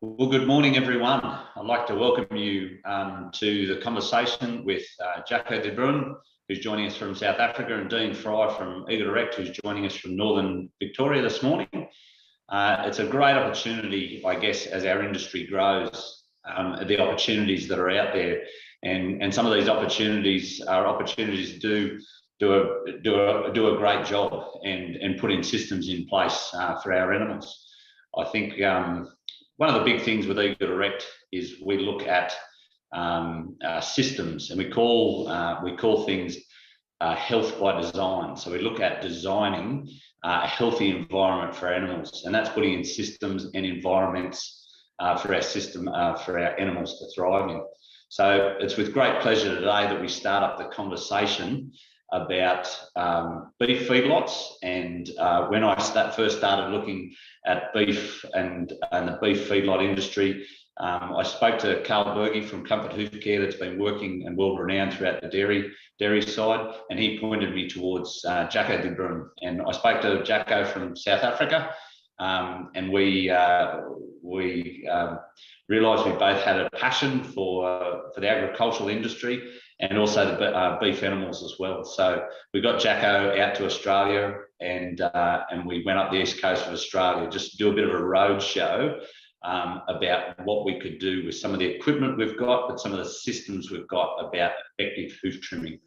Well, good morning, everyone. I'd like to welcome you to the conversation with Jacco de Bruin, who's joining us from South Africa, and Dean Fry from Eagle Direct, who's joining us from Northern Victoria this morning. It's a great opportunity, I guess, as our industry grows, the opportunities that are out there, and some of these opportunities are opportunities to do a great job and putting systems in place for our animals. I think one of the big things with Eagle Direct is we look at systems, and we call things health by design. So we look at designing a healthy environment for animals, and that's putting in systems and environments for our animals to thrive in. So it's with great pleasure today that we start up the conversation about beef feedlots. And when I first started looking at beef and the beef feedlot industry, I spoke to Carl Berge from Comfort Hoof Care, that's been working and well renowned throughout the dairy side, and he pointed me towards Jacco de Bruin. And I spoke to Jacco from South Africa, and we realised we both had a passion for the agricultural industry and also the beef animals as well. So we got Jacco out to Australia, and we went up the east coast of Australia just to do a bit of a road show about what we could do with some of the equipment we've got, but some of the systems we've got about effective hoof trimming.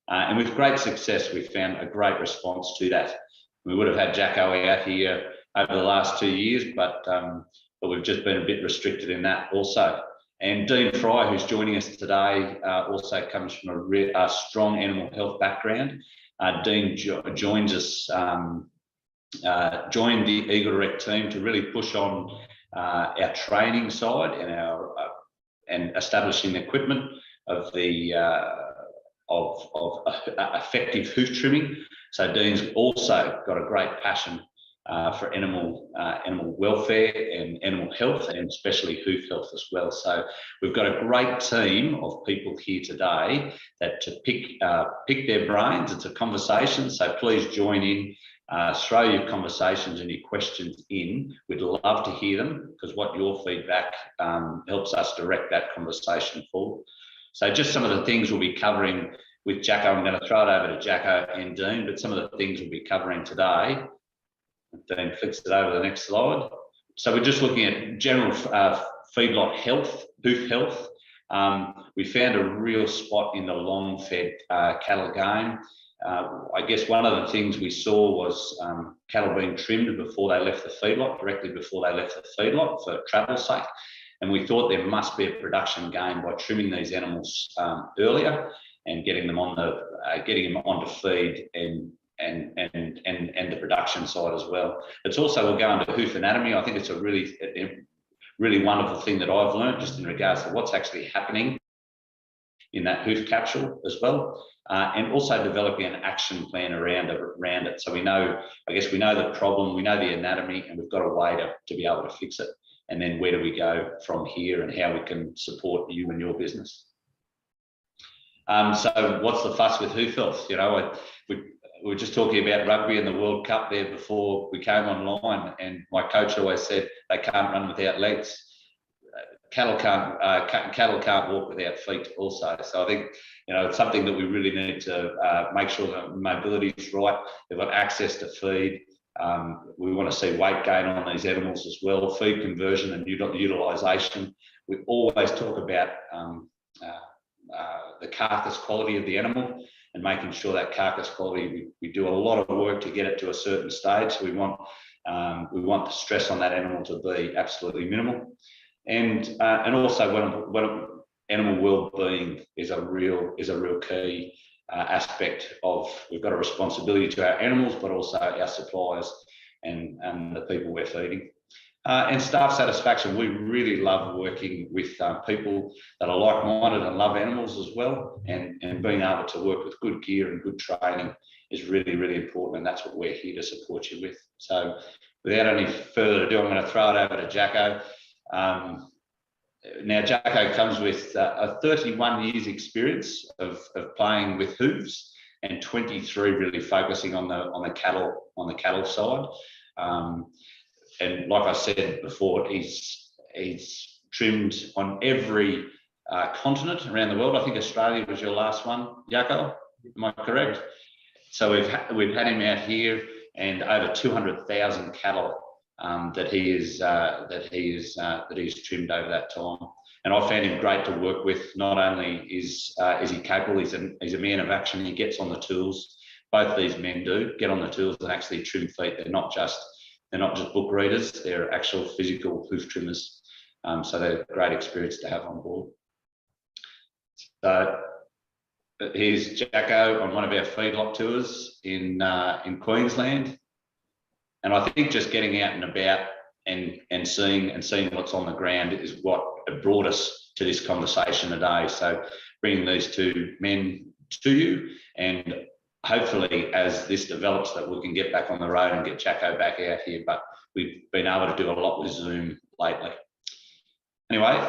And with great success, we found a great response to that. We would have had Jacco out here over the last 2 years, but we've just been a bit restricted in that also. And Dean Fry, who's joining us today, also comes from a strong animal health background. Dean joined the Eagle Direct team to really push on our training side and establishing the equipment of effective hoof trimming. So Dean's also got a great passion for animal welfare and animal health, and especially hoof health as well. So we've got a great team of people here today that to pick their brains. It's a conversation, so please join in, throw your conversations and your questions in. We'd love to hear them, because what your feedback helps us direct that conversation forward. So just some of the things we'll be covering with Jacco. I'm going to throw it over to Jacco and Dean, but some of the things we'll be covering today. Dean flicks it over to the next slide. So we're just looking at general feedlot health, hoof health. We found a real spot in the long-fed cattle game. I guess one of the things we saw was cattle being trimmed before they left the feedlot, directly before they left the feedlot for travel's sake. And we thought there must be a production gain by trimming these animals earlier and getting them onto feed and the production side as well. It's also, we'll go into hoof anatomy. I think it's a really wonderful thing that I've learned just in regards to what's actually happening in that hoof capsule as well, and also developing an action plan around it. So we know the problem, we know the anatomy, and we've got a way to be able to fix it. And then where do we go from here, and how we can support you and your business. So what's the fuss with hoof health? You know, we were just talking about rugby and the World Cup there before we came online, and my coach always said they can't run without legs. Cattle can't walk without feet also. So I think, you know, it's something that we really need to make sure that mobility is right. They've got access to feed. We want to see weight gain on these animals as well, feed conversion and utilisation. We always talk about the carcass quality of the animal, and making sure that carcass quality, we do a lot of work to get it to a certain stage. So we want the stress on that animal to be absolutely minimal, and also when animal well-being is a real key aspect of. We've got a responsibility to our animals, but also our suppliers and the people we're feeding. And staff satisfaction. We really love working with people that are like-minded and love animals as well, and being able to work with good gear and good training is really, really important, and that's what we're here to support you with. So without any further ado, I'm going to throw it over to Jacco. Now, Jacco comes with a 31 years experience of playing with hooves, and 23 really focusing on the cattle side. And like I said before, he's He's trimmed on every continent around the world. I think Australia was your last one, Jaco. Am I correct? So we've had him out here, and over 200,000 cattle that he's trimmed over that time. And I found him great to work with. Not only is he capable, he's a man of action. He gets on the tools. Both these men do get on the tools and actually trim feet. They're not just book readers. They're actual physical hoof trimmers. So they're a great experience to have on board. So here's Jacko on one of our feedlot tours in Queensland. And I think just getting out and about and seeing what's on the ground is what brought us to this conversation today. So bringing these two men to you, and hopefully as this develops that we can get back on the road and get Jacko back out here. But we've been able to do a lot with Zoom lately. Anyway,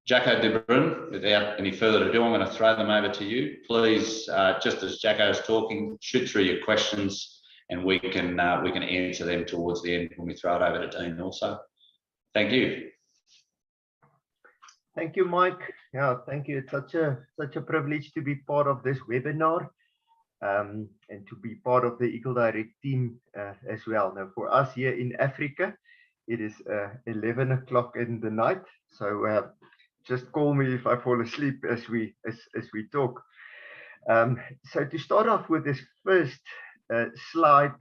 Jacko de Bruin, without any further ado, I'm going to throw them over to you. Please, just as Jacko's talking, shoot through your questions, and we can answer them towards the end when we throw it over to Dean also. Thank you. Thank you, Mike. Yeah, thank you. It's such a privilege to be part of this webinar and to be part of the Eagle Direct team as well. Now, for us here in Africa, it is 11 o'clock in the night. So just call me if I fall asleep as we talk. So to start off with this first slide,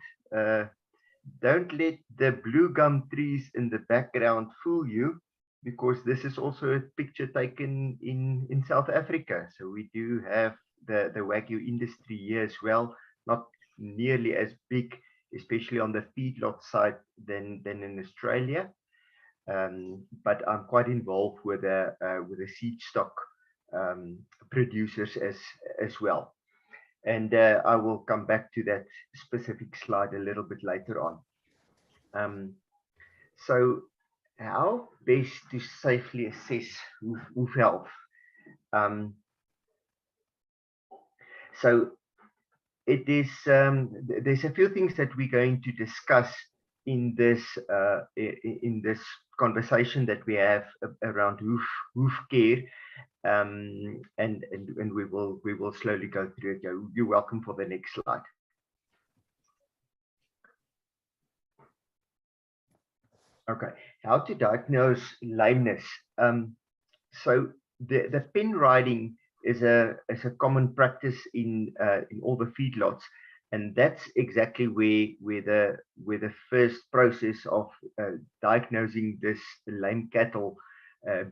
don't let the blue gum trees in the background fool you, because this is also a picture taken in South Africa. So we do have the Wagyu industry here as well, not nearly as big, especially on the feedlot side than in Australia. But I'm quite involved with the seed stock producers as well. And I will come back to that specific slide a little bit later on. So how best to safely assess hoof health? So it is there's a few things that we're going to discuss in this conversation that we have around hoof care, and we will slowly go through it. You're welcome for the next slide. Okay, how to diagnose lameness. So the pin riding is a common practice in all the feedlots, and that's exactly where the first process of diagnosing this lame cattle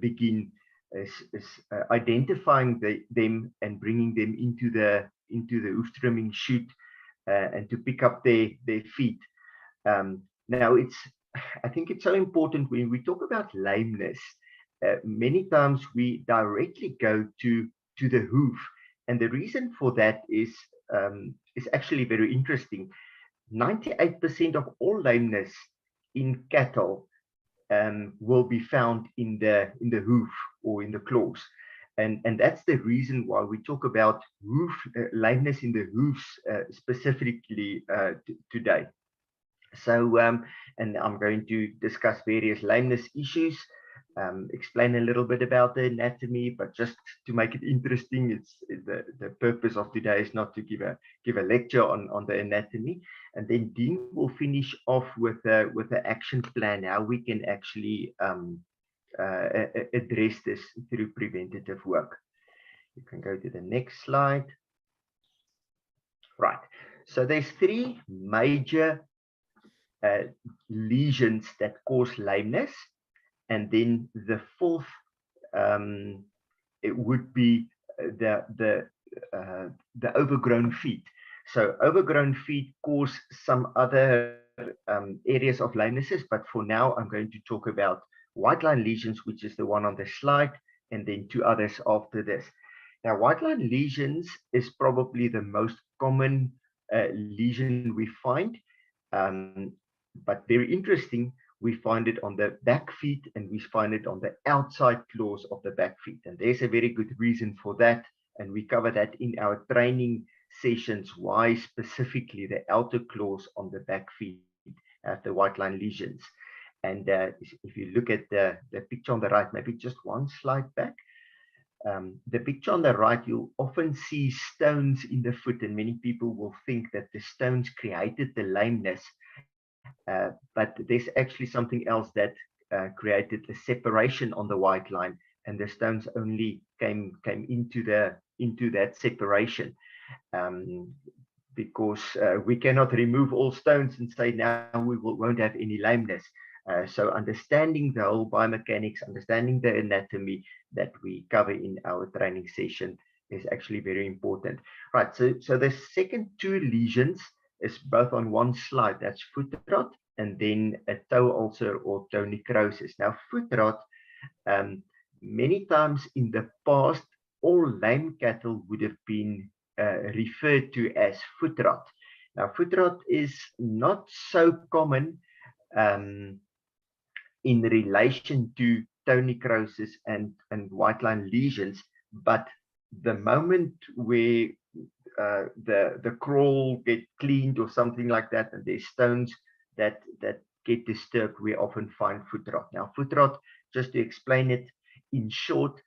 begin, is identifying them and bringing them into the hoof trimming chute and to pick up their feet. Now I think it's so important when we talk about lameness. Many times we directly go to the hoof, and the reason for that is actually very interesting. 98% of all lameness in cattle will be found in the hoof or in the claws, and that's the reason why we talk about hoof lameness in the hoofs specifically today. So and I'm going to discuss various lameness issues, explain a little bit about the anatomy, but just to make it interesting, it's the purpose of today is not to give a lecture on the anatomy. And then Dean will finish off with the action plan, how we can actually address this through preventative work. You can go to the next slide. Right, so there's three major lesions that cause lameness, and then the fourth it would be the overgrown feet. So overgrown feet cause some other areas of lamenesses, but for now I'm going to talk about white line lesions, which is the one on the slide, and then two others after this. Now, white line lesions is probably the most common lesion we find, but very interesting, we find it on the back feet, and we find it on the outside claws of the back feet. And there's a very good reason for that, and we cover that in our training sessions, why specifically the outer claws on the back feet have the white line lesions. And if you look at the picture on the right, maybe just one slide back. The picture on the right, you'll often see stones in the foot, and many people will think that the stones created the lameness. But there's actually something else that created the separation on the white line, and the stones only came into that separation. Because we cannot remove all stones and say now we won't have any lameness. So understanding the whole biomechanics, understanding the anatomy that we cover in our training session is actually very important. Right, so the second two lesions is both on one slide. That's foot rot and then a toe ulcer or toe necrosis. Now, foot rot, many times in the past, all lame cattle would have been referred to as foot rot. Now, foot rot is not so common in relation to toe necrosis and white line lesions, but the moment where the crawl get cleaned or something like that, and there's stones that get disturbed, we often find foot rot. Now, foot rot, just to explain it in short,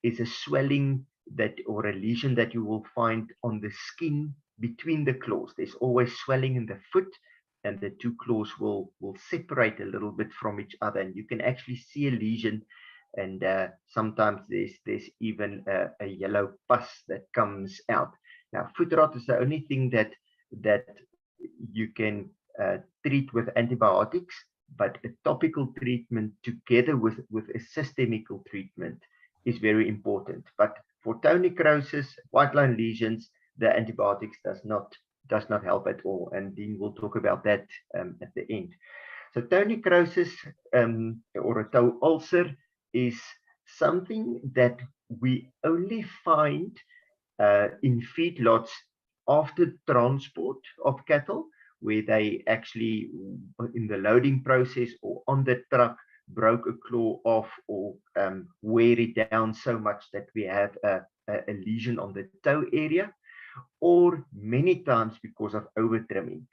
is a swelling that or a lesion that you will find on the skin between the claws. There's always swelling in the foot, and the two claws will separate a little bit from each other, and you can actually see a lesion, and sometimes there's even a yellow pus that comes out. Now, foot rot is the only thing that you can treat with antibiotics, but a topical treatment together with a systemical treatment is very important. But for toe necrosis, white line lesions, the antibiotics does not help at all, and Dean will talk about that at the end. So toe necrosis or a toe ulcer is something that we only find in feedlots after transport of cattle, where they actually, in the loading process or on the truck, broke a claw off or wear it down so much that we have a lesion on the toe area, or many times because of over trimming.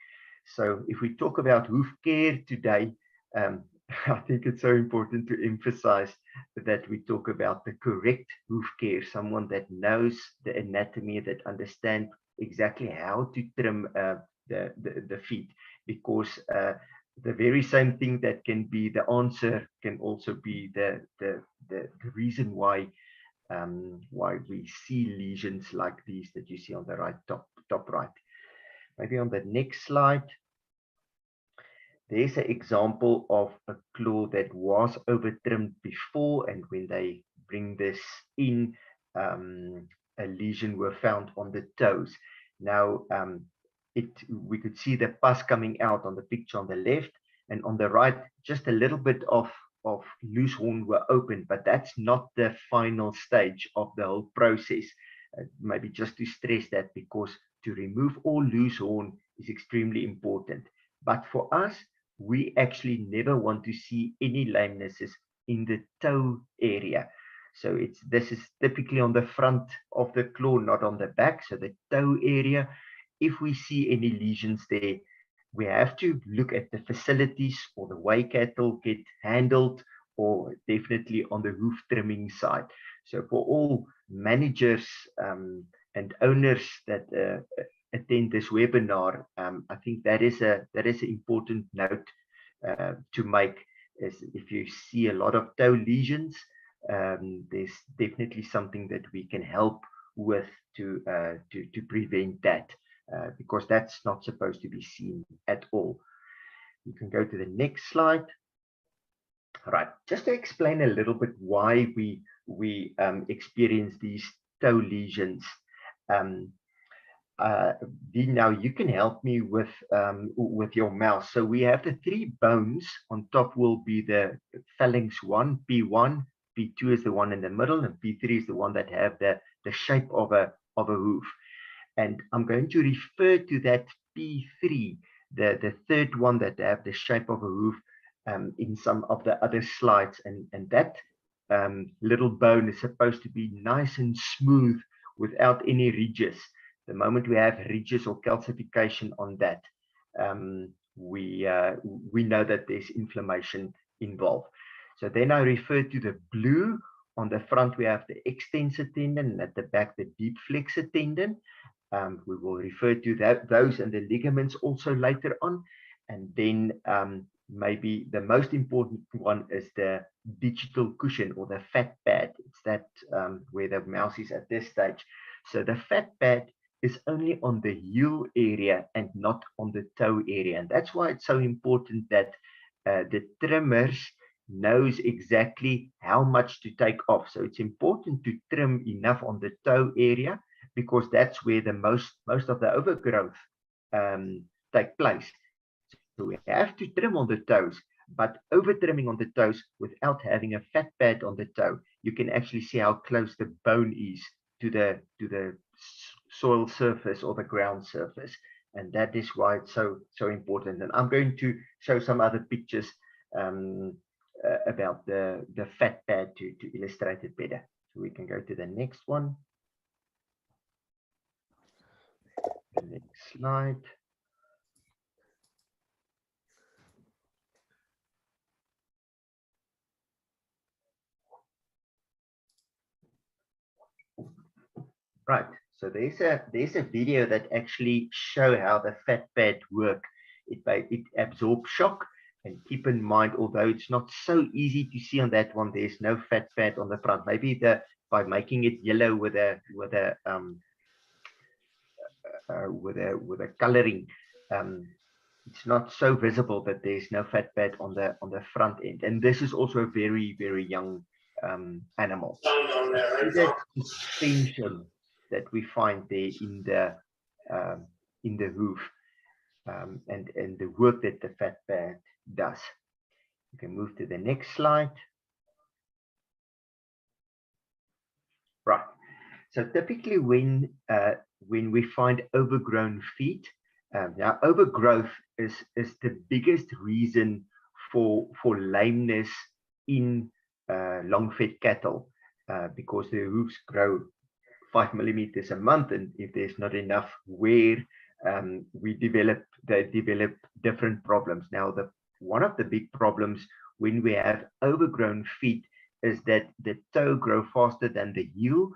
So if we talk about hoof care today, I think it's so important to emphasize that we talk about the correct hoof care, someone that knows the anatomy, that understands exactly how to trim the feet, because the very same thing that can be the answer can also be the reason why we see lesions like these that you see on the right top right. Maybe on the next slide, there's an example of a claw that was over trimmed before, and when they bring this in, a lesion were found on the toes. Now, we could see the pus coming out on the picture on the left, and on the right, just a little bit of loose horn were open, but that's not the final stage of the whole process. Maybe just to stress that, because to remove all loose horn is extremely important. But for us, we actually never want to see any lamenesses in the toe area. So this is typically on the front of the claw, not on the back. So the toe area, if we see any lesions there, we have to look at the facilities or the way cattle get handled, or definitely on the hoof trimming side. So for all managers and owners that attend this webinar, I think that is an important note to make. Is if you see a lot of toe lesions, there's definitely something that we can help with to prevent that. Because that's not supposed to be seen at all. You can go to the next slide. All right, just to explain a little bit why we experience these toe lesions. Dean, now you can help me with your mouse. So we have the three bones. On top will be the phalanx 1, P1, P2 is the one in the middle, and P3 is the one that have the shape of a hoof. And I'm going to refer to that P3, the third one that have the shape of a hoof, in some of the other slides. And that little bone is supposed to be nice and smooth without any ridges. The moment we have ridges or calcification on that, we know that there's inflammation involved. So then I refer to the blue. On the front, we have the extensor tendon, and at the back, the deep flexor tendon. We will refer to those and the ligaments also later on. And then maybe the most important one is the digital cushion or the fat pad. It's that where the mouse is at this stage. So the fat pad is only on the heel area and not on the toe area. And that's why it's so important that the trimmers knows exactly how much to take off. So it's important to trim enough on the toe area, because that's where the most of the overgrowth take place. So we have to trim on the toes, but over trimming on the toes without having a fat pad on the toe, you can actually see how close the bone is to the soil surface or the ground surface. And that is why it's so important. And I'm going to show some other pictures about the fat pad to illustrate it better. So we can go to the next one. The next slide. Right. So there's a video that actually show how the fat pad work. It absorbs shock. And keep in mind, although it's not so easy to see on that one, there's no fat pad on the front. Maybe by making it yellow with a coloring, it's not so visible that there's no fat pad on the front end. And this is also a very, very young animal. That suspension that we find there in the hoof, and the work that the fat pad does. You can move to the next slide. Right. So typically when we find overgrown feet, now overgrowth is the biggest reason for lameness in long-fed cattle, because the hoofs grow 5 millimeters a month, and if there's not enough wear, they develop different problems. Now, one of the big problems when we have overgrown feet is that the toe grow faster than the heel,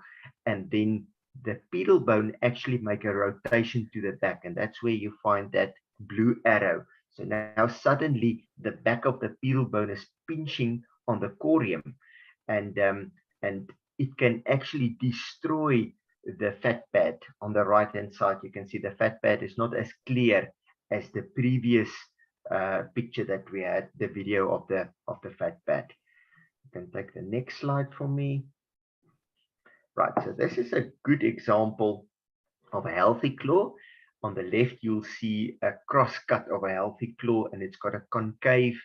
and then the pedal bone actually make a rotation to the back, and that's where you find that blue arrow. So now suddenly the back of the pedal bone is pinching on the corium, and it can actually destroy the fat pad. On the right hand side, you can see the fat pad is not as clear as the previous picture that we had, the video of the fat pad. You can take the next slide for me. Right, so this is a good example of a healthy claw. On the left, you'll see a cross cut of a healthy claw, and it's got a concave.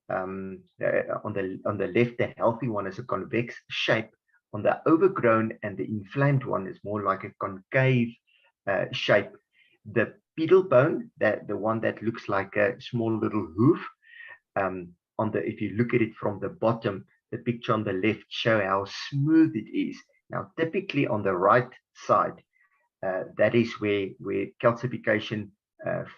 On the left, the healthy one is a convex shape. On the overgrown and the inflamed one is more like a concave shape. The pedal bone, the one that looks like a small little hoof, if you look at it from the bottom, the picture on the left show how smooth it is. Now, typically on the right side, that is where calcification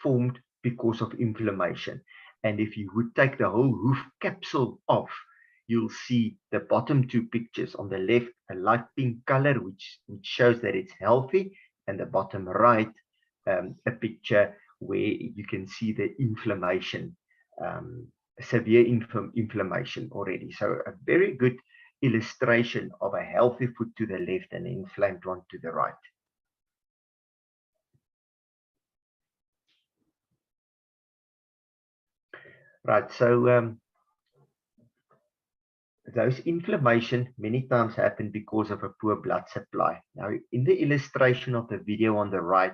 formed because of inflammation. And if you would take the whole hoof capsule off, you'll see the bottom two pictures. On the left, a light pink color, which shows that it's healthy, and the bottom right, a picture where you can see the inflammation, severe inflammation already. So a very good illustration of a healthy foot to the left and an inflamed one to the right. Right, so those inflammation many times happen because of a poor blood supply. Now, in the illustration of the video on the right,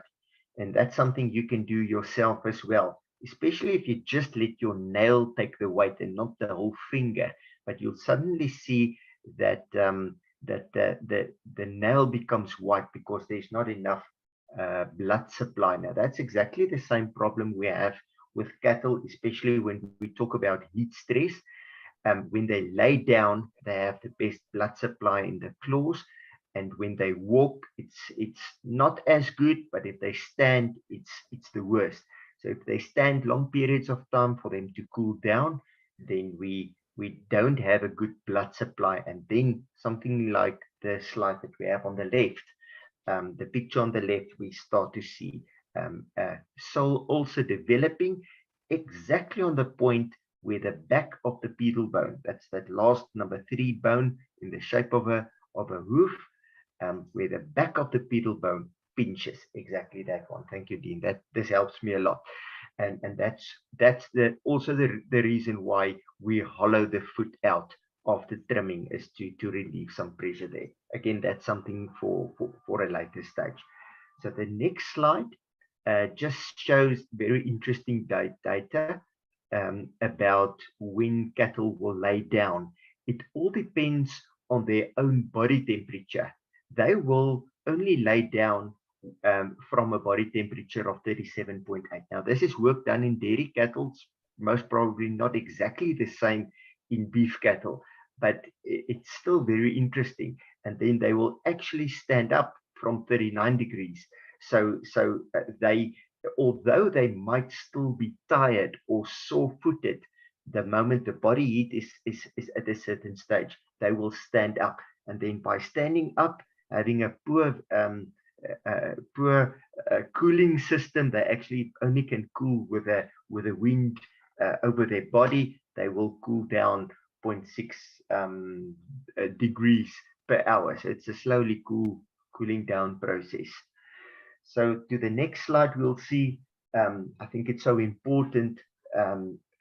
and that's something you can do yourself as well, especially if you just let your nail take the weight and not the whole finger, but you'll suddenly see that the nail becomes white because there's not enough blood supply. Now, that's exactly the same problem we have with cattle, especially when we talk about heat stress. When they lay down, they have the best blood supply in the claws, and when they walk, it's not as good. But if they stand, it's the worst. So if they stand long periods of time for them to cool down, then we don't have a good blood supply. And then something like the slide that we have on the left, the picture on the left, we start to see sole also developing exactly on the point where the back of the pedal bone, that's that last number 3 bone in the shape of a hoof, where the back of the pedal bone pinches, exactly that one. Thank you, Dean. This helps me a lot. And that's also the reason why we hollow the foot out after trimming, is to relieve some pressure there. Again, that's something for a later stage. So the next slide just shows very interesting data about when cattle will lay down. It all depends on their own body temperature. They will only lay down from a body temperature of 37.8. Now, this is work done in dairy cattle, most probably not exactly the same in beef cattle, but it's still very interesting. And then they will actually stand up from 39 degrees. So they, although they might still be tired or sore-footed, the moment the body heat is at a certain stage, they will stand up. And then by standing up, having a poor cooling system, they actually only can cool with a wind over their body. They will cool down 0.6 degrees per hour. So it's a slowly cooling down process. So to the next slide, we'll see, I think it's so important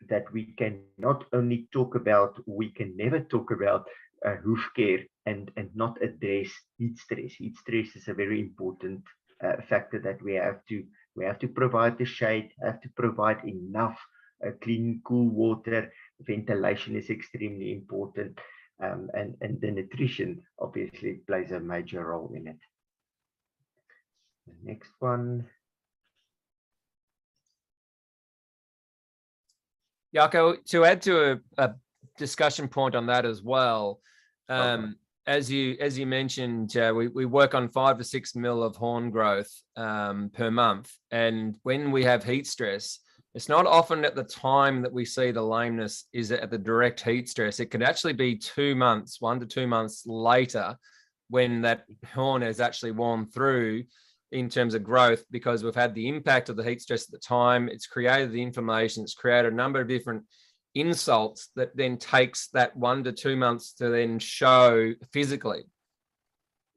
that we can not only talk about, we can never talk about hoof care and not address heat stress. Heat stress is a very important factor that we have to provide the shade, have to provide enough clean, cool water. Ventilation is extremely important, and the nutrition obviously plays a major role in it. The next one. Jaco, to add to a discussion point on that as well, as you mentioned, we work on 5 to 6 mil of horn growth per month, and when we have heat stress, it's not often at the time that we see the lameness is at the direct heat stress. It could actually be 2 months, 1 to 2 months later, when that horn has actually worn through in terms of growth, because we've had the impact of the heat stress at the time. It's created the inflammation. It's created a number of different insults that then takes that 1 to 2 months to then show physically.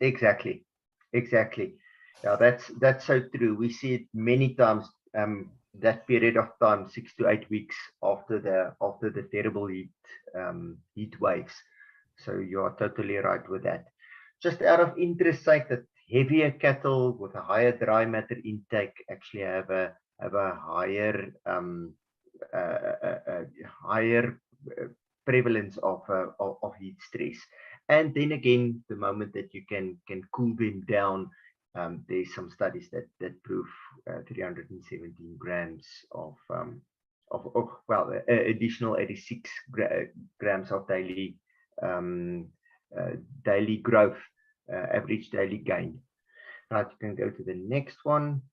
Exactly. Yeah, that's so true. We see it many times. That period of time, 6 to 8 weeks after the terrible heat waves. So you are totally right with that. Just out of interest sake, that heavier cattle with a higher dry matter intake actually have a higher higher prevalence of heat stress. And then again, the moment that you can cool them down, there's some studies that prove 317 grams of additional 86 grams of daily growth, average daily gain. Right, you can go to the next one.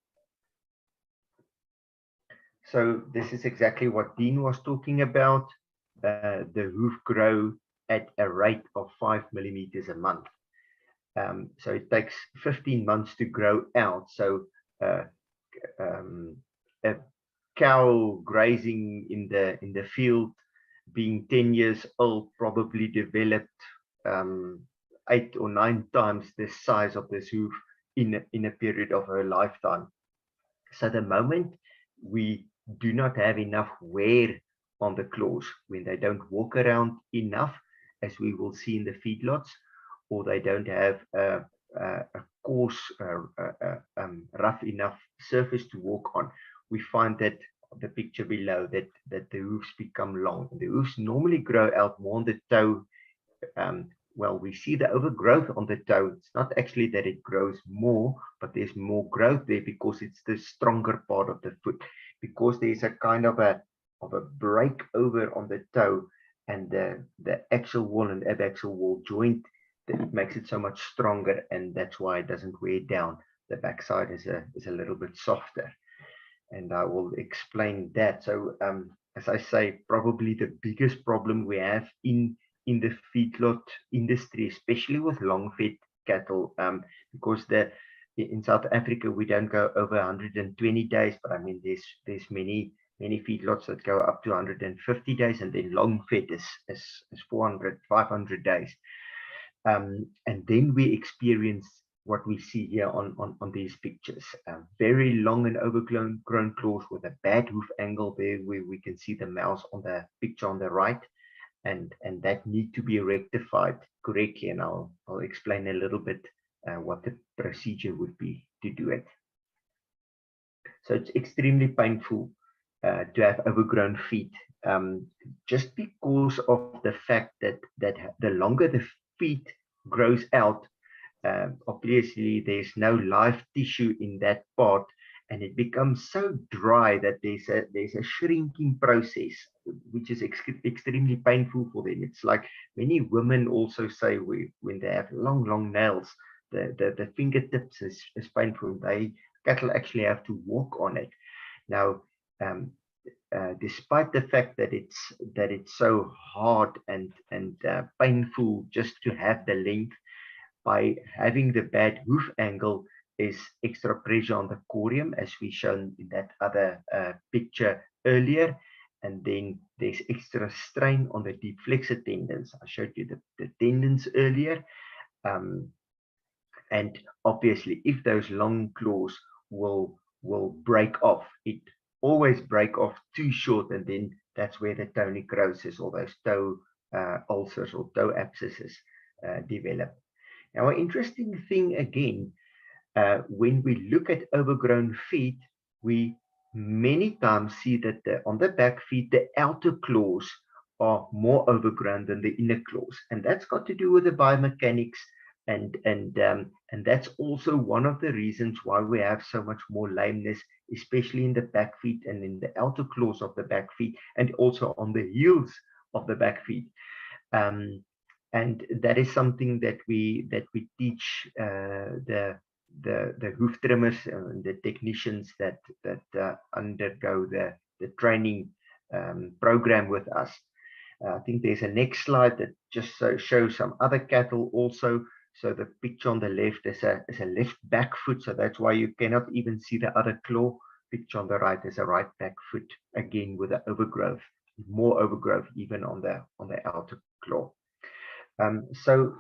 So this is exactly what Dean was talking about. The hoof grow at a rate of 5 millimeters a month. So it takes 15 months to grow out. So a cow grazing in the field, being 10 years old, probably developed 8 or 9 times the size of this hoof in a period of her lifetime. So the moment we do not have enough wear on the claws, when they don't walk around enough, as we will see in the feedlots, or they don't have a coarse, rough enough surface to walk on, we find that the picture below that the hoofs become long. The hoofs normally grow out more on the toe. Well, we see the overgrowth on the toe. It's not actually that it grows more, but there's more growth there because it's the stronger part of the foot, because there's a kind of a break over on the toe, and the axial wall and abaxial wall joint, that makes it so much stronger, and that's why it doesn't wear down. The backside is a little bit softer. and I will explain that. So as I say, probably the biggest problem we have in the feedlot industry, especially with long-fed cattle, because in South Africa we don't go over 120 days, but I mean there's many feedlots that go up to 150 days, and then long-fed is 400, 500 days. And then we experience what we see here on these pictures. Very long and overgrown claws with a bad hoof angle there, where we can see the mouse on the picture on the right, and that need to be rectified correctly. And I'll explain a little bit what the procedure would be to do it. So it's extremely painful to have overgrown feet, just because of the fact that the longer the feet grows out, obviously there's no live tissue in that part, and it becomes so dry that there's a shrinking process, which is extremely painful for them. It's like many women also say when they have long nails, the fingertips is painful. Cattle actually have to walk on it. Now, despite the fact that it's so hard and painful just to have the length, by having the bad hoof angle is extra pressure on the corium, as we shown in that other picture earlier, and then there's extra strain on the deep flexor tendons. I showed you the tendons earlier, and obviously if those long claws will break off, it always break off too short, and then that's where the toe necrosis or those toe ulcers or toe abscesses develop. Now, an interesting thing again, when we look at overgrown feet, we many times see that on the back feet, the outer claws are more overgrown than the inner claws, and that's got to do with the biomechanics, and that's also one of the reasons why we have so much more lameness, especially in the back feet and in the outer claws of the back feet, and also on the heels of the back feet. And that is something that we teach the hoof trimmers and the technicians that undergo the training program with us. I think there's a next slide that just shows some other cattle also. So the picture on the left is a left back foot, so that's why you cannot even see the other claw. Picture on the right is a right back foot, again with the overgrowth, more overgrowth even on the outer claw. So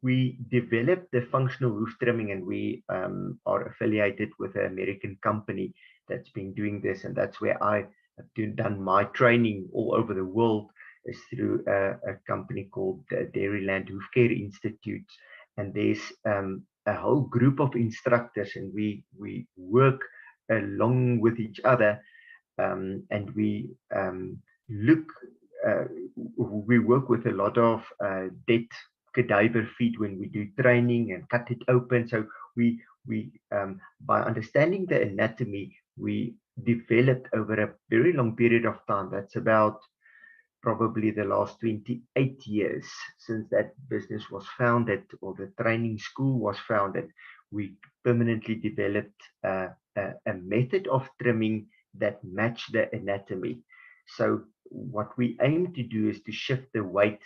we developed the functional hoof trimming, and we are affiliated with an American company that's been doing this, and that's where I have done my training all over the world, is through a company called Dairyland Hoof Care Institute. And there's a whole group of instructors, and we work along with each other, and we work with a lot of dead cadaver feet when we do training and cut it open. So we by understanding the anatomy, we developed over a very long period of time. That's about probably the last 28 years since that business was founded, or the training school was founded. We permanently developed a method of trimming that matched the anatomy. So what we aim to do is to shift the weight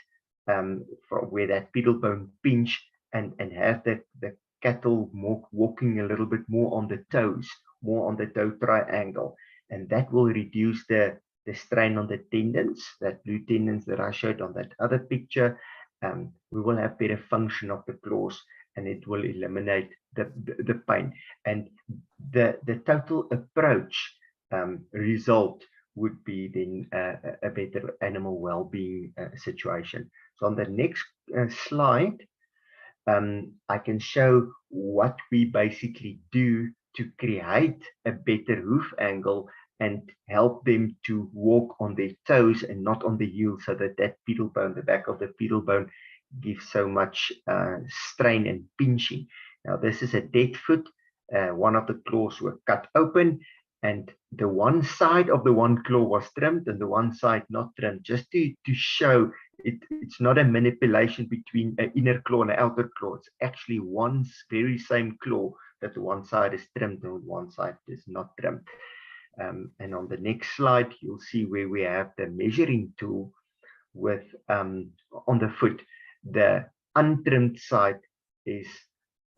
from where that pedal bone pinch, and have the cattle walking a little bit more on the toes, more on the toe triangle, and that will reduce the strain on the tendons, that blue tendons that I showed on that other picture. We will have better function of the claws, and it will eliminate the pain. And the total approach result would be then a better animal well-being situation. So on the next slide, I can show what we basically do to create a better hoof angle and help them to walk on their toes and not on the heel, so that pedal bone, the back of the pedal bone, gives so much strain and pinching. Now this is a dead foot. One of the claws were cut open, and the one side of the one claw was trimmed and the one side not trimmed, just to show it's not a manipulation between an inner claw and an outer claw. It's actually one very same claw that one side is trimmed and one side is not trimmed. And on the next slide, you'll see where we have the measuring tool with on the foot. The untrimmed side is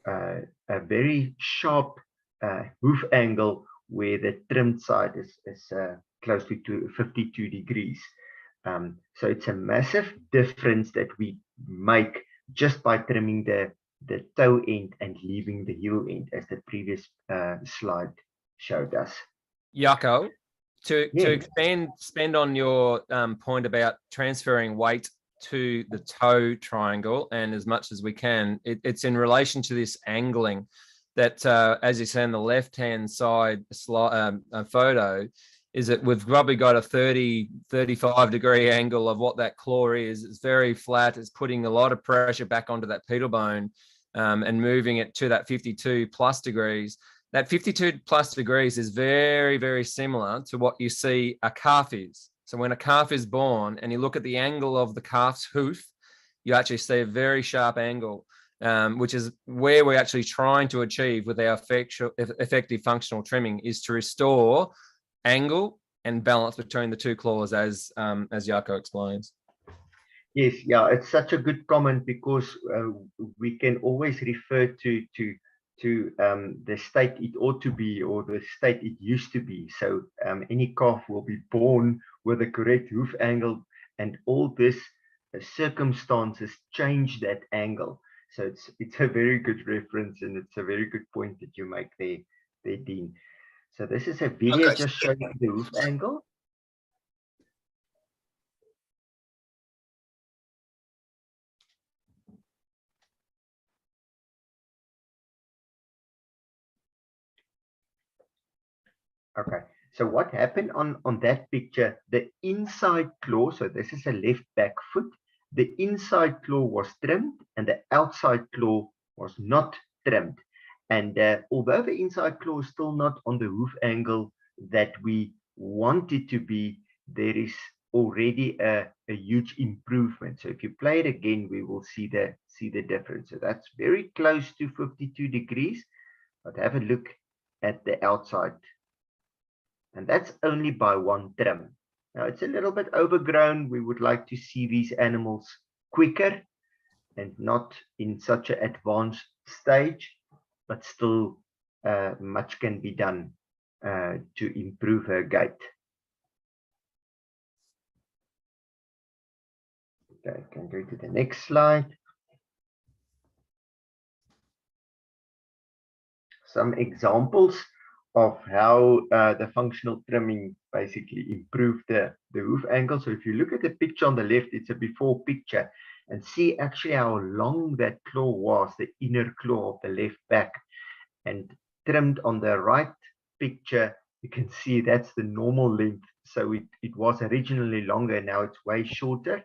a very sharp hoof angle, where the trimmed side is close to 52 degrees. So it's a massive difference that we make just by trimming the toe end and leaving the heel end, as the previous slide showed us. Jaco, to expand on your point about transferring weight to the toe triangle, and as much as we can, it's in relation to this angling that, as you say on the left-hand side photo, is that we've probably got a 35 degree angle of what that claw is. It's very flat. It's putting a lot of pressure back onto that pedal bone and moving it to that 52 plus degrees. That 52 plus degrees is very, very similar to what you see a calf is. So when a calf is born and you look at the angle of the calf's hoof, you actually see a very sharp angle, which is where we're actually trying to achieve with our effective functional trimming, is to restore angle and balance between the two claws, as Jaco explains. Yes, yeah, it's such a good comment, because we can always refer to the state it ought to be, or the state it used to be. So any calf will be born with the correct hoof angle, and all this circumstances change that angle. So it's a very good reference, and it's a very good point that you make there, Dean. So this is a video just showing the hoof angle. Okay, so what happened on that picture, the inside claw, so this is a left back foot, the inside claw was trimmed and the outside claw was not trimmed. And although the inside claw is still not on the hoof angle that we want it to be, there is already a huge improvement. So if you play it again, we will see the difference. So that's very close to 52 degrees, but have a look at the outside. And that's only by one trim. Now it's a little bit overgrown. We would like to see these animals quicker and not in such an advanced stage, but still much can be done to improve her gait. Okay, I can go to the next slide. Some examples of how the functional trimming basically improved the hoof angle. So if you look at the picture on the left, it's a before picture, and see actually how long that claw was, the inner claw of the left back. And trimmed on the right picture, you can see that's the normal length. So it was originally longer, now it's way shorter.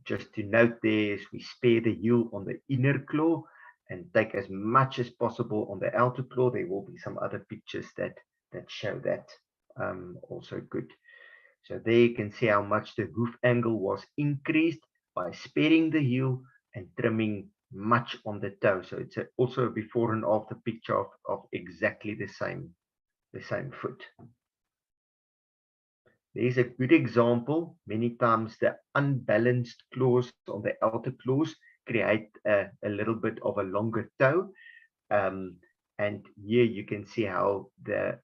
Just to note there is we spare the heel on the inner claw and take as much as possible on the outer claw. There will be some other pictures that show that also good. So there you can see how much the hoof angle was increased by sparing the heel and trimming much on the toe. So it's also a before and after picture of exactly the same foot. There's a good example. Many times the unbalanced claws on the outer claws create a little bit of a longer toe. And here you can see how the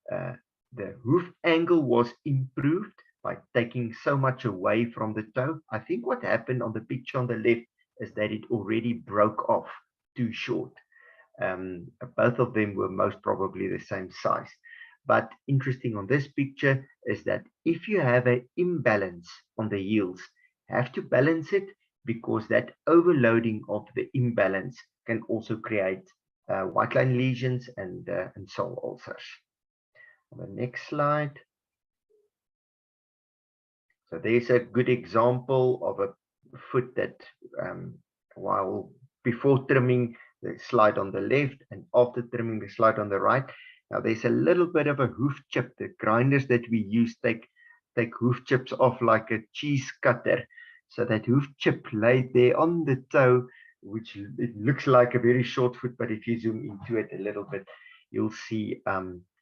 hoof angle was improved by taking so much away from the toe. I think what happened on the picture on the left is that it already broke off too short. Both of them were most probably the same size. But interesting on this picture is that if you have an imbalance on the heels, have to balance it, because that overloading of the imbalance can also create white line lesions and sole ulcers. On the next slide. So there's a good example of a foot that while before trimming, the slide on the left, and after trimming, the slide on the right. Now there's a little bit of a hoof chip. The grinders that we use take hoof chips off like a cheese cutter. So that hoof chip laid there on the toe which it looks like a very short foot, but if you zoom into it a little bit, you'll see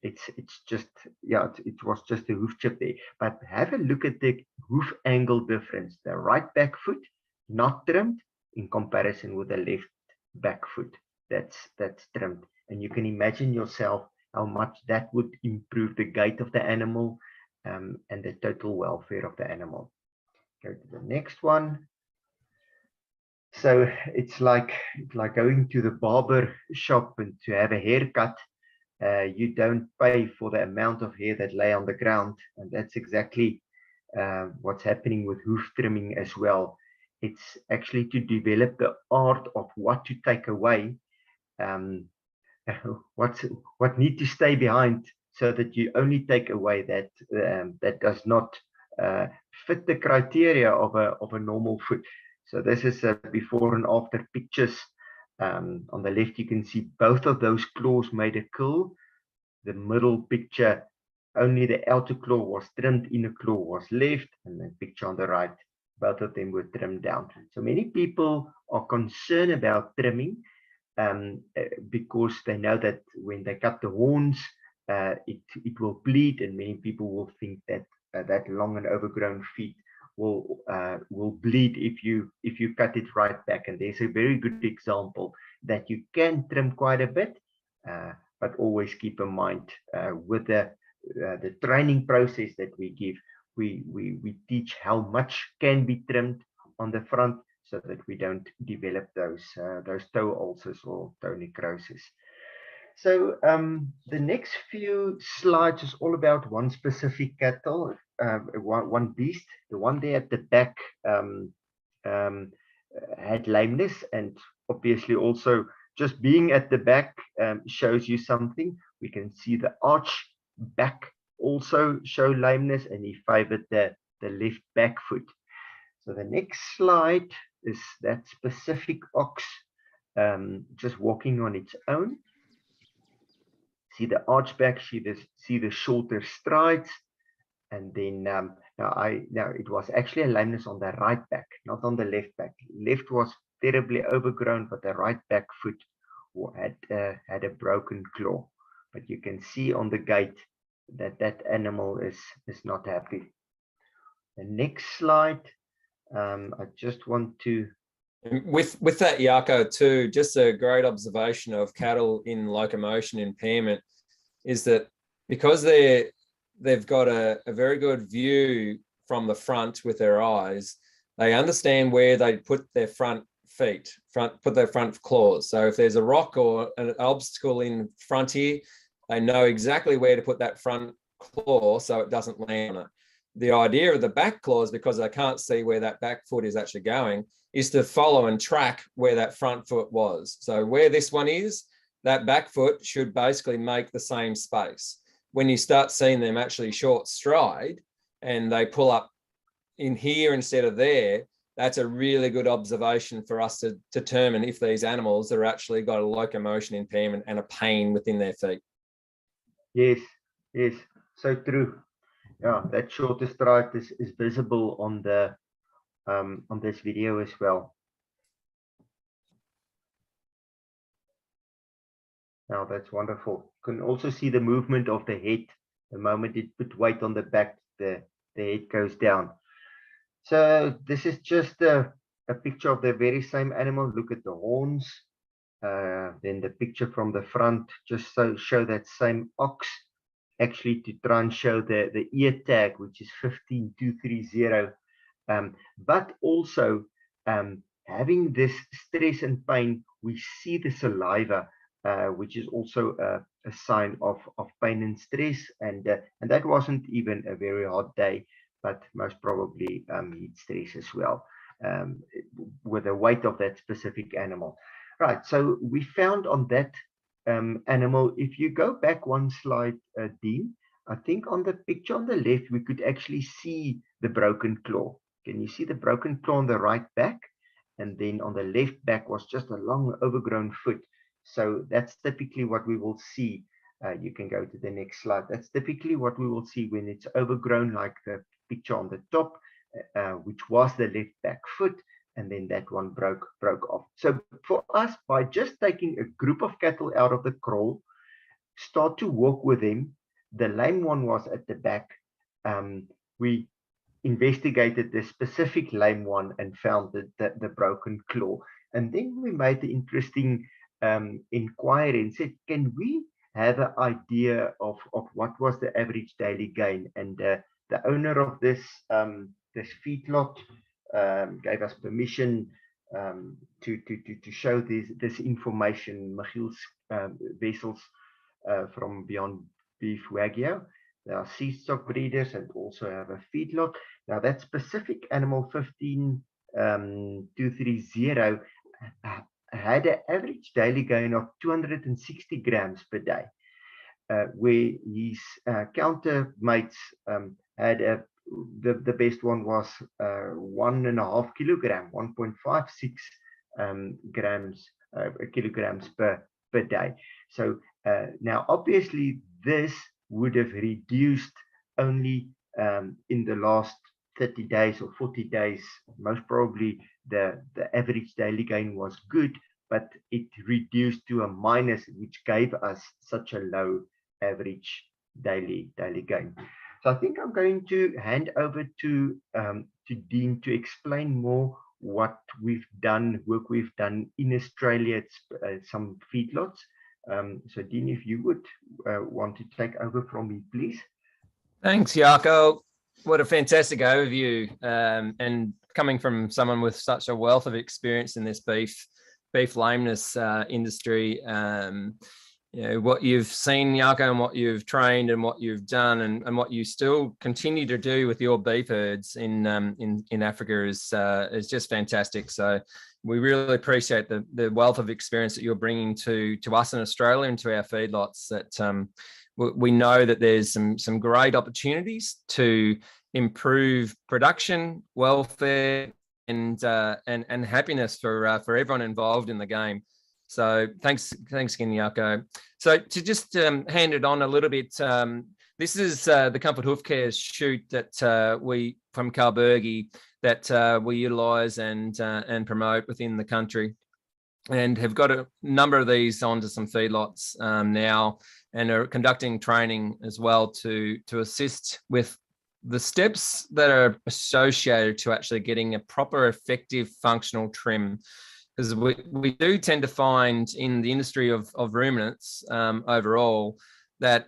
it's just, yeah, it was just a hoof chip there. But have a look at the hoof angle difference. The right back foot not trimmed in comparison with the left back foot that's trimmed, and you can imagine yourself how much that would improve the gait of the animal and the total welfare of the animal. Go to the next one. So it's like going to the barber shop and to have a haircut. You don't pay for the amount of hair that lay on the ground, and that's exactly what's happening with hoof trimming as well. It's actually to develop the art of what to take away, what need to stay behind, so that you only take away that that does not fit the criteria of a normal foot. So this is before and after pictures. On the left, you can see both of those claws made a curl. The middle picture, only the outer claw was trimmed, inner claw was left, and the picture on the right, both of them were trimmed down. So many people are concerned about trimming because they know that when they cut the horns, it will bleed, and many people will think that that long and overgrown feet will bleed if you cut it right back. And there's a very good example that you can trim quite a bit, but always keep in mind with the training process that we give, we teach how much can be trimmed on the front, so that we don't develop those toe ulcers or toe necrosis. So the next few slides is all about one specific cattle, one beast. The one there at the back had lameness, and obviously also just being at the back shows you something. We can see the arch back also show lameness, and he favored the left back foot. So the next slide is that specific ox just walking on its own. See the arch back, see the shorter strides, and then now it was actually a lameness on the right back, not on the left back. Left was terribly overgrown, but the right back foot had a broken claw. But you can see on the gait that animal is not happy. The next slide, I just want to. With that, Jaco, too, just a great observation of cattle in locomotion impairment is that because they've got a very good view from the front with their eyes, they understand where they put their front feet, put their front claws. So if there's a rock or an obstacle in front here, they know exactly where to put that front claw so it doesn't land on it. The idea of the back claws, because they can't see where that back foot is actually going, is to follow and track where that front foot was. So where this one is, that back foot should basically make the same space. When you start seeing them actually short stride and they pull up in here instead of there, that's a really good observation for us to determine if these animals are actually got a locomotion impairment and a pain within their feet. Yes, so true. Yeah, that shorter stride is visible on the on this video as well. Now that's wonderful. You can also see the movement of the head. The moment it put weight on the back, the head goes down. So this is just a picture of the very same animal. Look at the horns. Then the picture from the front, just so show that same ox, actually to try and show the ear tag, which is 15230. But also having this stress and pain, we see the saliva, which is also a sign of pain and stress, and that wasn't even a very hot day, but most probably heat stress as well, with the weight of that specific animal. Right, so we found on that animal, if you go back one slide, Dean, I think on the picture on the left, we could actually see the broken claw. Can you see the broken claw on the right back? And then on the left back was just a long overgrown foot. So that's typically what we will see. You can go to the next slide. That's typically what we will see when it's overgrown, like the picture on the top, which was the left back foot. and then that one broke off. So for us, by just taking a group of cattle out of the kraal, start to walk with them, the lame one was at the back. We investigated the specific lame one and found the broken claw. And then we made the interesting inquiry and said, can we have an idea of what was the average daily gain? And the owner of this feedlot gave us permission to show this information. Michiel's vessels from Beyond Beef Wagyu. They are seed stock breeders and also have a feedlot. Now that specific animal 15230 had an average daily gain of 260 grams per day, where his countermates had the best one was 1.5 kilogram, 1.56 kilograms per day. So now obviously this would have reduced only in the last 30 days or 40 days. Most probably the average daily gain was good, but it reduced to a minus, which gave us such a low average daily gain. So I think I'm going to hand over to Dean to explain more what we've done, work we've done in Australia at some feedlots. So Dean, if you would want to take over from me, please. Thanks, Jaco. What a fantastic overview. And coming from someone with such a wealth of experience in this beef lameness industry, you know, what you've seen, Jaco, and what you've trained and what you've done and what you still continue to do with your beef herds in Africa is just fantastic. So we really appreciate the wealth of experience that you're bringing to us in Australia and to our feedlots. That we know that there's some great opportunities to improve production, welfare, and happiness for everyone involved in the game. So thanks again, Jaco. So to just hand it on a little bit, this is the Comfort Hoof Care shoot that we from Kalburgi that we utilise and promote within the country, and have got a number of these onto some feedlots now, and are conducting training as well to assist with the steps that are associated to actually getting a proper, effective, functional trim. Because we do tend to find in the industry of ruminants overall that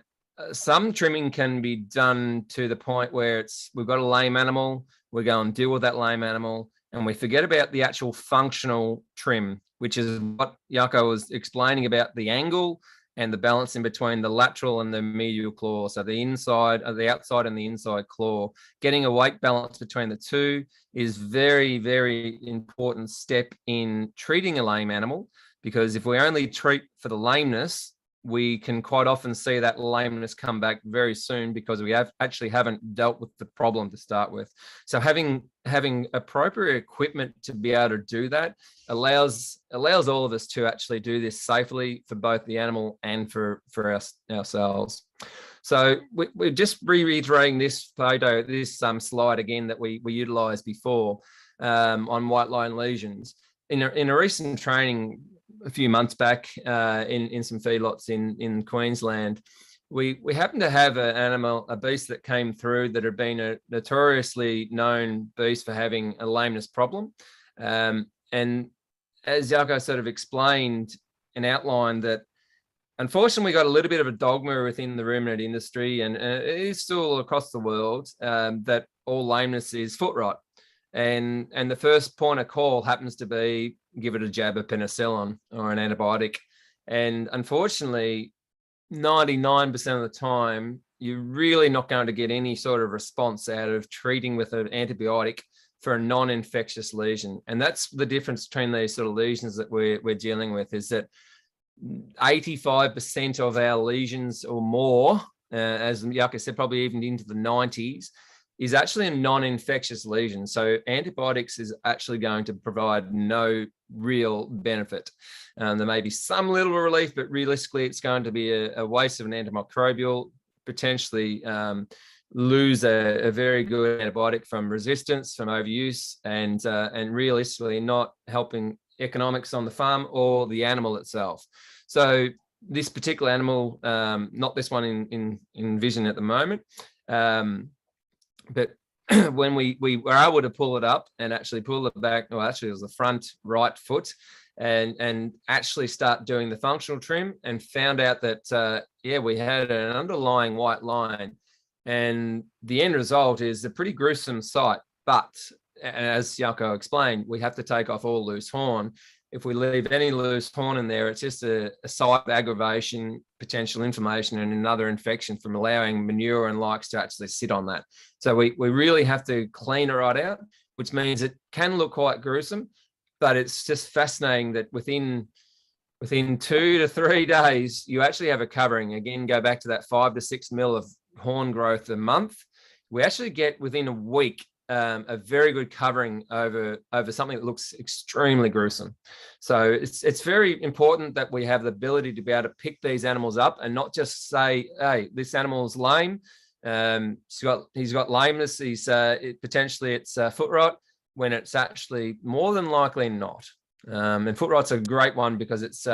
some trimming can be done to the point where we've got a lame animal, we go and deal with that lame animal, and we forget about the actual functional trim, which is what Jaco was explaining about the angle and the balance in between the lateral and the medial claw. So the inside, the outside and the inside claw, getting a weight balance between the two is very, very important step in treating a lame animal, because if we only treat for the lameness, we can quite often see that lameness come back very soon because we actually haven't dealt with the problem to start with. So having appropriate equipment to be able to do that allows all of us to actually do this safely for both the animal and for ourselves. So we're just reiterating this photo, this slide again that we utilized before on white line lesions. In a recent training a few months back in some feedlots in Queensland, we happened to have a beast that came through that had been a notoriously known beast for having a lameness problem. And as Jaco sort of explained and outlined, that unfortunately we got a little bit of a dogma within the ruminant industry, and it is still across the world, that all lameness is foot rot. And the first point of call happens to be give it a jab of penicillin or an antibiotic. And unfortunately, 99% of the time, you're really not going to get any sort of response out of treating with an antibiotic for a non-infectious lesion. And that's the difference between these sort of lesions that we're dealing with, is that 85% of our lesions or more, as Jaco said, probably even into the 90s, is actually a non-infectious lesion. So antibiotics is actually going to provide no real benefit. There may be some little relief, but realistically, it's going to be a waste of an antimicrobial, potentially lose a very good antibiotic from resistance, from overuse, and realistically not helping economics on the farm or the animal itself. So this particular animal, not this one in vision at the moment, but when we were able to pull it up and actually pull it back, well, actually it was the front right foot, and actually start doing the functional trim, and found out that, yeah, we had an underlying white line. And the end result is a pretty gruesome sight. But as Jaco explained, we have to take off all loose horn. If we leave any loose horn in there, it's just a site of aggravation, potential inflammation, and another infection from allowing manure and likes to actually sit on that. So we really have to clean it right out, which means it can look quite gruesome, but it's just fascinating that within 2 to 3 days, you actually have a covering. Again, go back to that 5 to 6 mil of horn growth a month. We actually get within a week a very good covering over something that looks extremely gruesome. So it's very important that we have the ability to be able to pick these animals up and not just say, hey, this animal's lame. He's got lameness. Potentially it's foot rot, when it's actually more than likely not. And foot rot's a great one because it's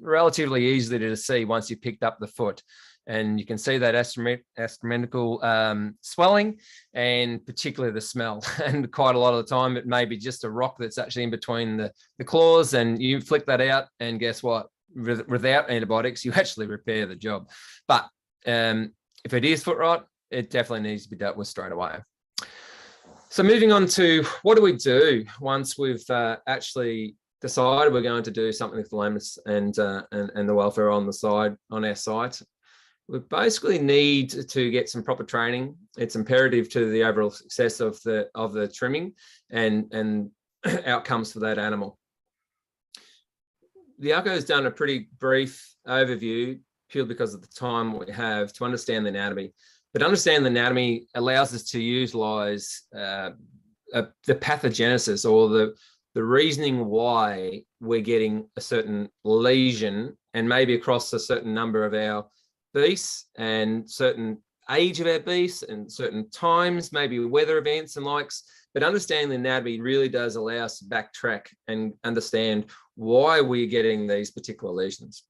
relatively easy to see once you picked up the foot. And you can see that astronomical swelling, and particularly the smell. And quite a lot of the time, it may be just a rock that's actually in between the claws, and you flick that out, and guess what? Without antibiotics, you actually repair the job. But if it is foot rot, it definitely needs to be dealt with straight away. So moving on to what do we do once we've actually decided we're going to do something with the lameness and the welfare on our site. We basically need to get some proper training. It's imperative to the overall success of the trimming and outcomes for that animal. The Jaco has done a pretty brief overview, purely because of the time we have to understand the anatomy. But understand the anatomy allows us to utilize the pathogenesis, or the reasoning why we're getting a certain lesion, and maybe across a certain number of our beasts and certain age of our beasts and certain times, maybe weather events and likes. But understanding the anatomy really does allow us to backtrack and understand why we're getting these particular lesions.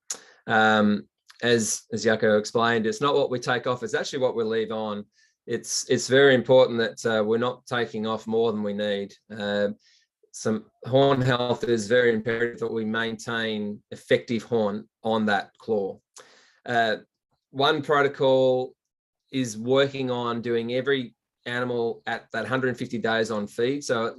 As Jaco explained, it's not what we take off, it's actually what we leave on. It's very important that we're not taking off more than we need. Some horn health is very imperative that we maintain effective horn on that claw. One protocol is working on doing every animal at that 150 days on feed. So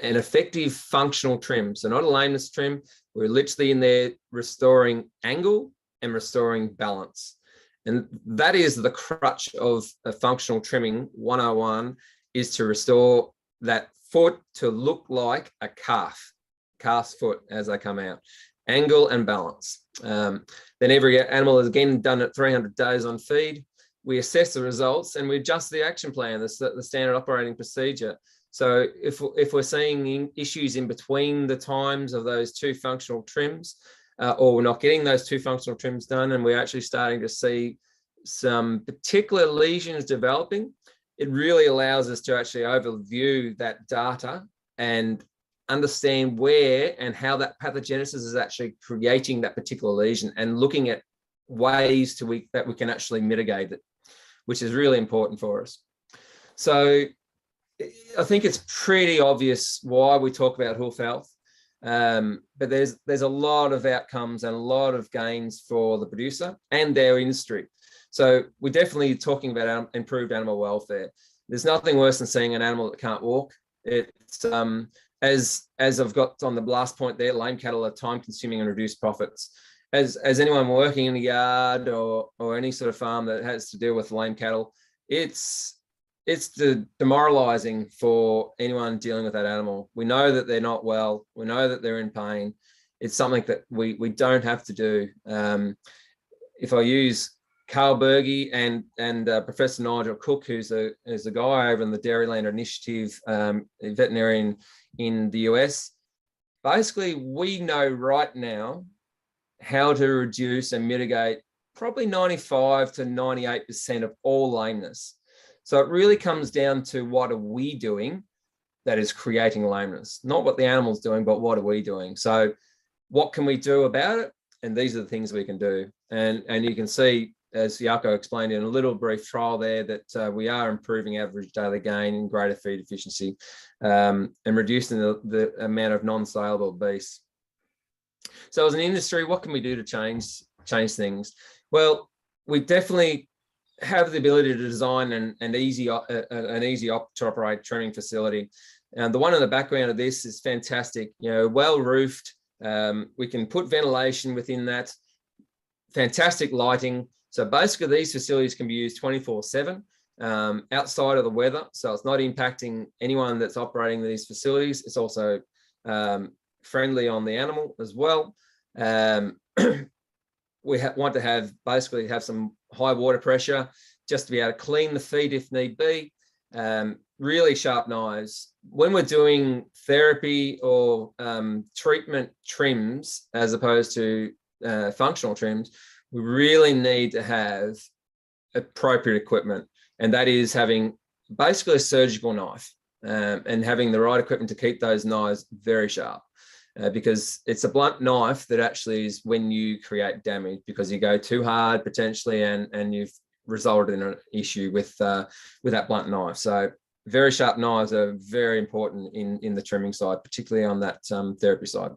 an effective functional trim. So not a lameness trim. We're literally in there restoring angle and restoring balance. And that is the crutch of a functional trimming 101, is to restore that foot to look like a calf's foot as they come out. Angle and balance. Then every animal is again done at 300 days on feed. We assess the results and we adjust the action plan, the standard operating procedure. So if we're seeing issues in between the times of those two functional trims, or we're not getting those two functional trims done, and we're actually starting to see some particular lesions developing, it really allows us to actually overview that data and understand where and how that pathogenesis is actually creating that particular lesion, and looking at ways that we can actually mitigate it, which is really important for us. So I think it's pretty obvious why we talk about hoof health, but there's a lot of outcomes and a lot of gains for the producer and their industry. So we're definitely talking about improved animal welfare. There's nothing worse than seeing an animal that can't walk. It's as I've got on the last point there, lame cattle are time consuming and reduce profits. As anyone working in a yard or any sort of farm that has to deal with lame cattle, it's demoralizing for anyone dealing with that animal. We know that they're not well. We know that they're in pain. It's something that we don't have to do. If I use Carl Berge and Professor Nigel Cook, who's a guy over in the Dairyland Initiative, a veterinarian in the US, basically we know right now how to reduce and mitigate probably 95 to 98% of all lameness. So it really comes down to what are we doing that is creating lameness, not what the animal's doing, but what are we doing? So what can we do about it? And these are the things we can do. And you can see, as Jaco explained in a little brief trial there, that we are improving average daily gain and greater feed efficiency, and reducing the amount of non-saleable beasts. So as an industry, what can we do to change things? Well, we definitely have the ability to design an easy to operate trimming facility. And the one in the background of this is fantastic, well roofed. We can put ventilation within that, fantastic lighting. So basically these facilities can be used 24/7 outside of the weather. So it's not impacting anyone that's operating these facilities. It's also friendly on the animal as well. We want to have some high water pressure just to be able to clean the feed if need be. Really sharp knives. When we're doing therapy or treatment trims, as opposed to functional trims, we really need to have appropriate equipment. And that is having basically a surgical knife and having the right equipment to keep those knives very sharp. Because it's a blunt knife that actually is when you create damage, because you go too hard potentially and you've resulted in an issue with that blunt knife. So very sharp knives are very important in the trimming side, particularly on that therapy side.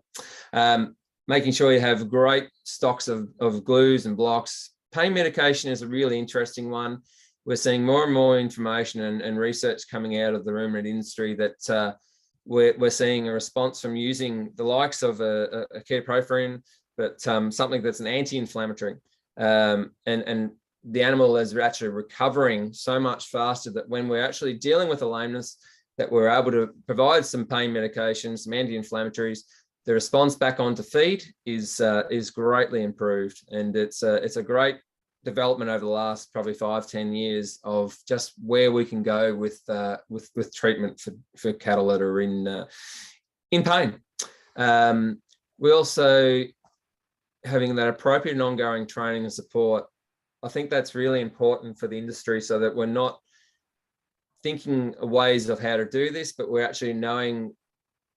Making sure you have great stocks of glues and blocks. Pain medication is a really interesting one. We're seeing more and more information and research coming out of the ruminant industry that we're seeing a response from using the likes of a ketoprofen, but something that's an anti-inflammatory. And the animal is actually recovering so much faster that when we're actually dealing with a lameness, that we're able to provide some pain medications, some anti-inflammatories. The response back onto feed is greatly improved, and it's a great development over the last probably 5-10 years of just where we can go with treatment for cattle that are in pain. We also having that appropriate and ongoing training and support. I think that's really important for the industry, so that we're not thinking ways of how to do this, but we're actually knowing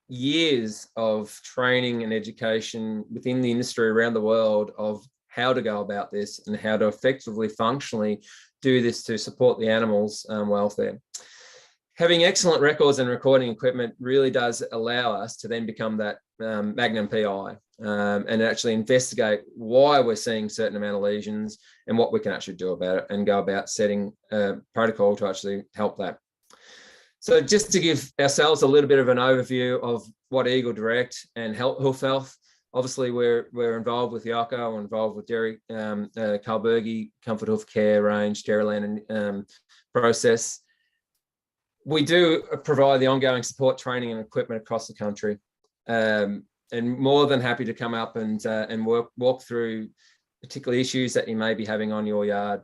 years of training and education within the industry around the world of how to go about this and how to effectively, functionally do this to support the animals' welfare. Having excellent records and recording equipment really does allow us to then become that Magnum PI and actually investigate why we're seeing certain amount of lesions and what we can actually do about it, and go about setting a protocol to actually help that. So just to give ourselves a little bit of an overview of what Eagle Direct and Hoof Health. Obviously, we're involved with Jaco, we're involved with Derek, Carlbergi, Comfort Hoof Care range, Dairyland process. We do provide the ongoing support, training, and equipment across the country, and more than happy to come up and walk through particular issues that you may be having on your yard.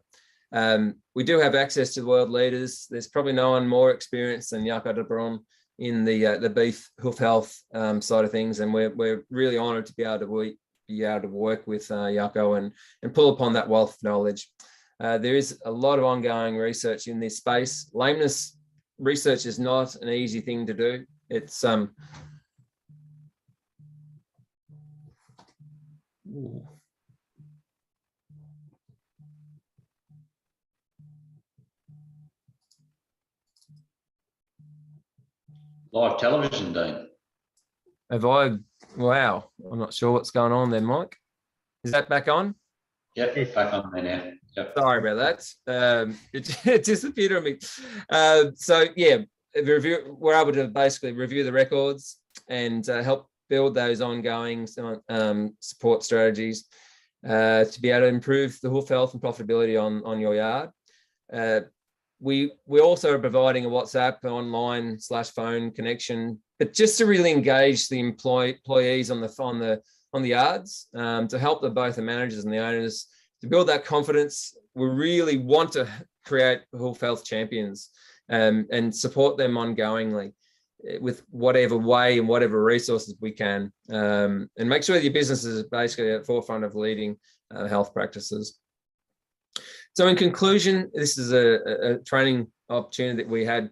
We do have access to the world leaders. There's probably no one more experienced than Jaco de Bron in the beef hoof health side of things, and we're really honoured to be able to work with Jaco and pull upon that wealth of knowledge. There is a lot of ongoing research in this space. Lameness research is not an easy thing to do. It's Live television, Dean. Wow, I'm not sure what's going on there, Mike. Is that back on? Yep, back on there now. Yep. Sorry about that. It disappeared on me. So yeah, we're able to basically review the records and help build those ongoing support strategies to be able to improve the hoof health and profitability on your yard. We also are providing a WhatsApp online / phone connection, but just to really engage the employees on the yards, to help both the managers and the owners to build that confidence. We really want to create hoof health champions and support them ongoingly with whatever way and whatever resources we can, and make sure that your business is basically at the forefront of leading health practices. So in conclusion, this is a training opportunity that we had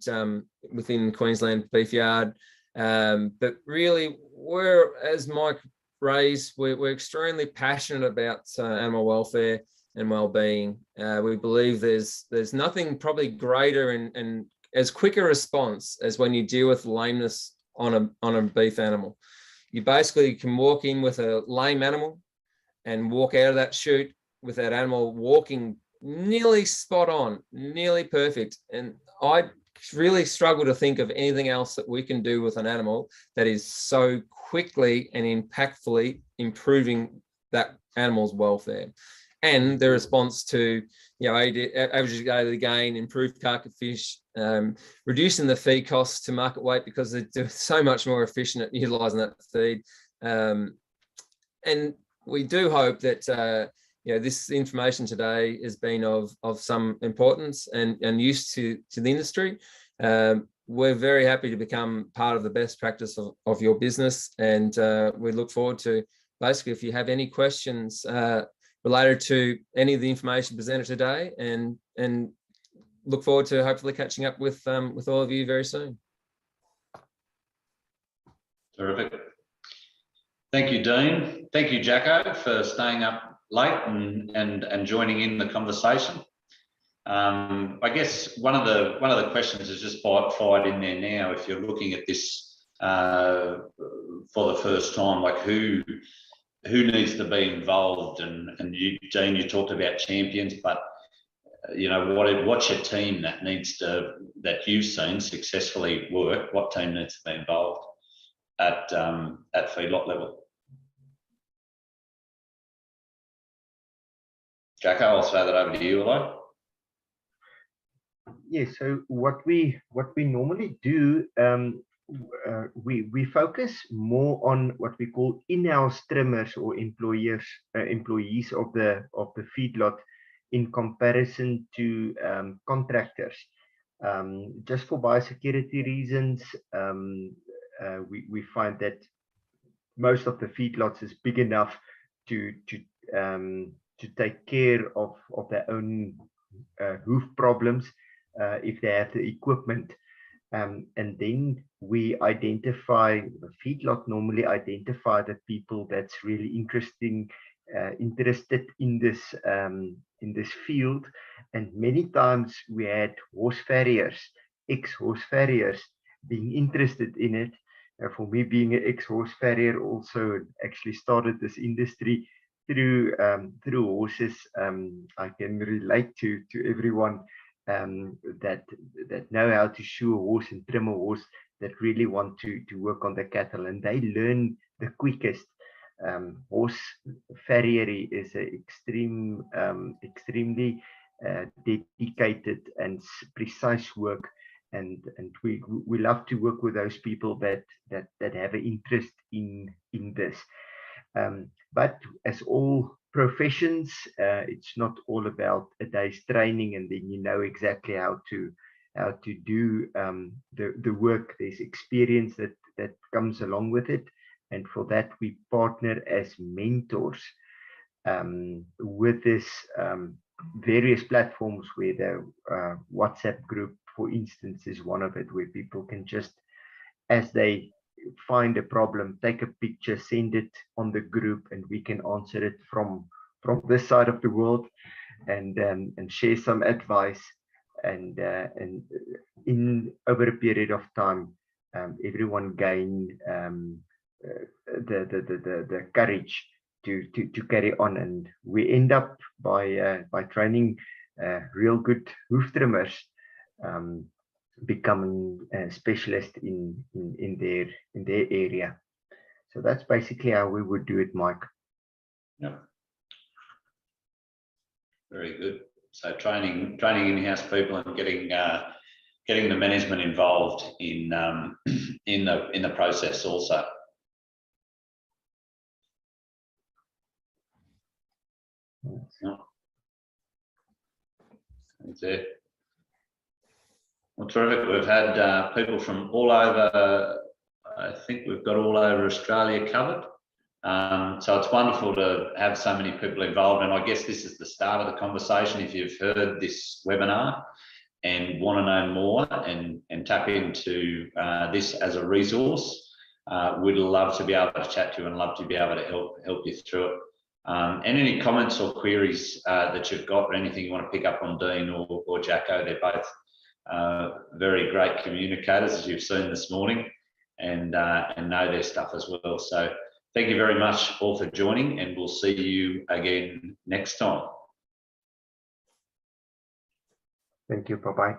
within Queensland Beef Yard. But really, as Mike raised, we're extremely passionate about animal welfare and well-being. We believe there's nothing probably greater and as quick a response as when you deal with lameness on a beef animal. You basically can walk in with a lame animal and walk out of that chute with that animal walking nearly spot on, nearly perfect. And I really struggle to think of anything else that we can do with an animal that is so quickly and impactfully improving that animal's welfare. And the response to, average daily gain, improved carcass fish, reducing the feed costs to market weight because they're so much more efficient at utilising that feed. And we do hope that this information today has been of some importance and use to the industry. We're very happy to become part of the best practice of your business, and we look forward to, basically, if you have any questions related to any of the information presented today, and look forward to hopefully catching up with all of you very soon. Terrific. Thank you, Dean. Thank you, Jacko, for staying up late and joining in the conversation. I guess one of the questions is just fired in there now. If you're looking at this for the first time, like who needs to be involved, and you, Dean, you talked about champions, but what's your team that you've seen successfully work? What team needs to be involved at feedlot level? Jacko, I'll throw that over to you, Eli. Yes. So what we normally do, we focus more on what we call in-house trimmers or employees of the feedlot in comparison to contractors. Just for biosecurity reasons, we find that most of the feedlots is big enough to take care of their own hoof problems if they have the equipment. And then we identify, the feedlot normally identify the people that's really interested in this field. And many times we had horse farriers, ex-horse farriers, being interested in it. For me, being an ex-horse farrier, also actually started this industry through horses. I can relate to everyone that know how to shoe a horse and trim a horse, that really want to work on the cattle, and they learn the quickest. Horse farriery is an extremely dedicated and precise work, and we love to work with those people that have an interest in this. But as all professions, it's not all about a day's training and then you know exactly how to do the work. There's experience that comes along with it, and for that we partner as mentors with this various platforms, where the WhatsApp group, for instance, is one of it, where people can just, as they find a problem, take a picture, send it on the group, and we can answer it from this side of the world, and share some advice, and in over a period of time, everyone gain the courage to carry on, and we end up by training real good hoof trimmers, becoming a specialist in their area. So that's basically how we would do it, Mike. Yeah. Very good. So training in-house people and getting the management involved in the process also. Yeah. That's it. Well, terrific. We've had people from all over. I think we've got all over Australia covered. So it's wonderful to have so many people involved. And I guess this is the start of the conversation if you've heard this webinar. and want to know more and tap into this as a resource, we'd love to be able to chat to you and love to be able to help you through it. And any comments or queries that you've got, or anything you want to pick up on Dean or Jacko, they're both very great communicators, as you've seen this morning, and know their stuff as well. So thank you very much all for joining, and we'll see you again next time. Thank you. Bye-bye.